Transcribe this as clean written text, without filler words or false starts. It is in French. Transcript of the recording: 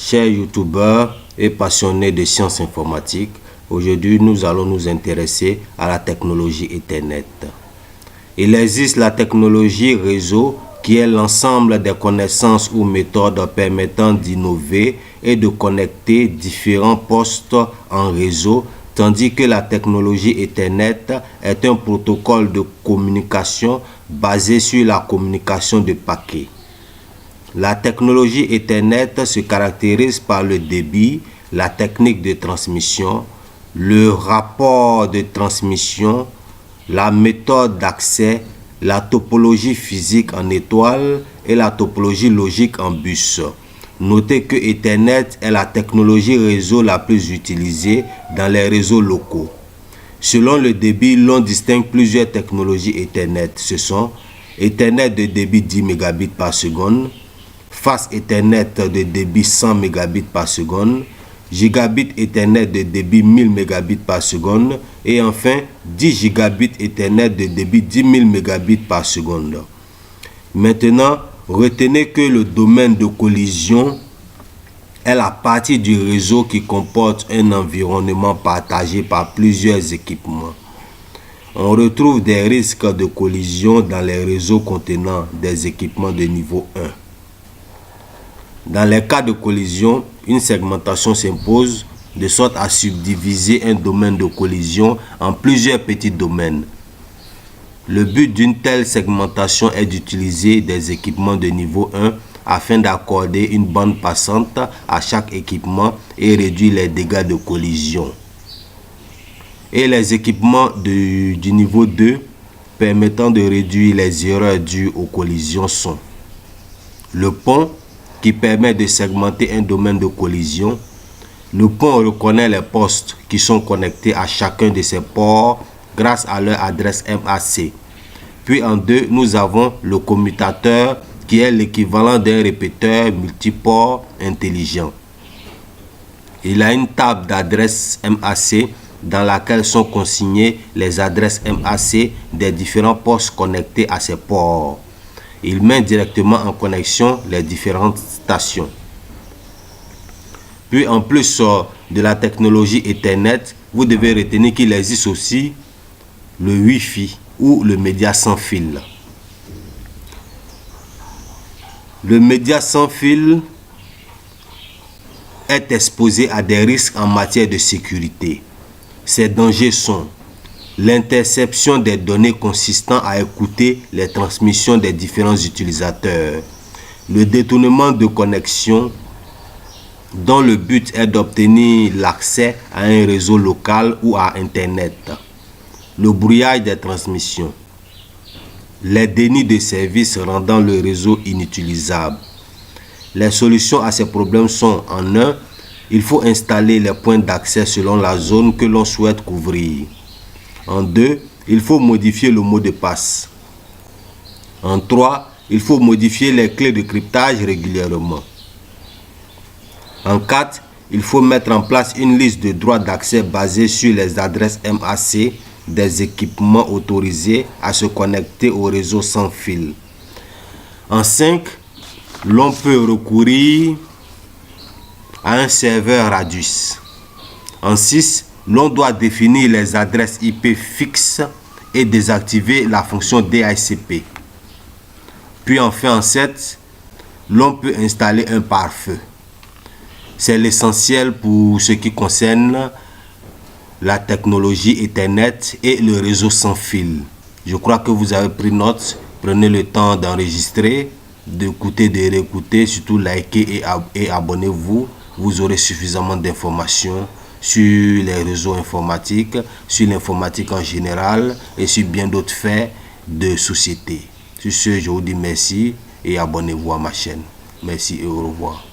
Chers youtubeurs et passionnés de sciences informatiques, aujourd'hui nous allons nous intéresser à la technologie Ethernet. Il existe la technologie réseau qui est l'ensemble des connaissances ou méthodes permettant d'innover et de connecter différents postes en réseau, tandis que la technologie Ethernet est un protocole de communication basé sur la communication de paquets. La technologie Ethernet se caractérise par le débit, la technique de transmission, le rapport de transmission, la méthode d'accès, la topologie physique en étoile et la topologie logique en bus. Notez que Ethernet est la technologie réseau la plus utilisée dans les réseaux locaux. Selon le débit, l'on distingue plusieurs technologies Ethernet. Ce sont Ethernet de débit 10 Mbps par seconde, Fast Ethernet de débit 100 Mbps par seconde, Gigabit Ethernet de débit 1000 Mbps par seconde et enfin 10 Gigabit Ethernet de débit 10 000 Mbps par seconde. Maintenant, retenez que le domaine de collision est la partie du réseau qui comporte un environnement partagé par plusieurs équipements. On retrouve des risques de collision dans les réseaux contenant des équipements de niveau 1. Dans les cas de collision, une segmentation s'impose de sorte à subdiviser un domaine de collision en plusieurs petits domaines. Le but d'une telle segmentation est d'utiliser des équipements de niveau 1 afin d'accorder une bande passante à chaque équipement et réduire les dégâts de collision. Et les équipements du niveau 2 permettant de réduire les erreurs dues aux collisions sont le pont qui permet de segmenter un domaine de collision. Le pont reconnaît les postes qui sont connectés à chacun de ces ports grâce à leur adresse MAC. Puis en deux, nous avons le commutateur qui est l'équivalent d'un répéteur multiport intelligent. Il a une table d'adresses MAC dans laquelle sont consignées les adresses MAC des différents postes connectés à ces ports. Il met directement en connexion les différentes stations. Puis en plus de la technologie Ethernet, vous devez retenir qu'il existe aussi le Wi-Fi ou le média sans fil. Le média sans fil est exposé à des risques en matière de sécurité. Ces dangers sont l'interception des données consistant à écouter les transmissions des différents utilisateurs, le détournement de connexion dont le but est d'obtenir l'accès à un réseau local ou à Internet, le brouillage des transmissions, les dénis de services rendant le réseau inutilisable. Les solutions à ces problèmes sont en 1, il faut installer les points d'accès selon la zone que l'on souhaite couvrir. En 2, il faut modifier le mot de passe. En 3, il faut modifier les clés de cryptage régulièrement. En 4, il faut mettre en place une liste de droits d'accès basée sur les adresses MAC des équipements autorisés à se connecter au réseau sans fil. En 5, l'on peut recourir à un serveur Radius. En 6, l'on doit définir les adresses IP fixes et désactiver la fonction DHCP. Puis enfin en 7, l'on peut installer un pare-feu. C'est l'essentiel pour ce qui concerne la technologie Ethernet et le réseau sans fil. Je crois que vous avez pris note. Prenez le temps d'enregistrer, d'écouter, de réécouter, surtout likez et abonnez-vous. Vous aurez suffisamment d'informations sur les réseaux informatiques, sur l'informatique en général et sur bien d'autres faits de société. Sur ce, je vous dis merci et abonnez-vous à ma chaîne. Merci et au revoir.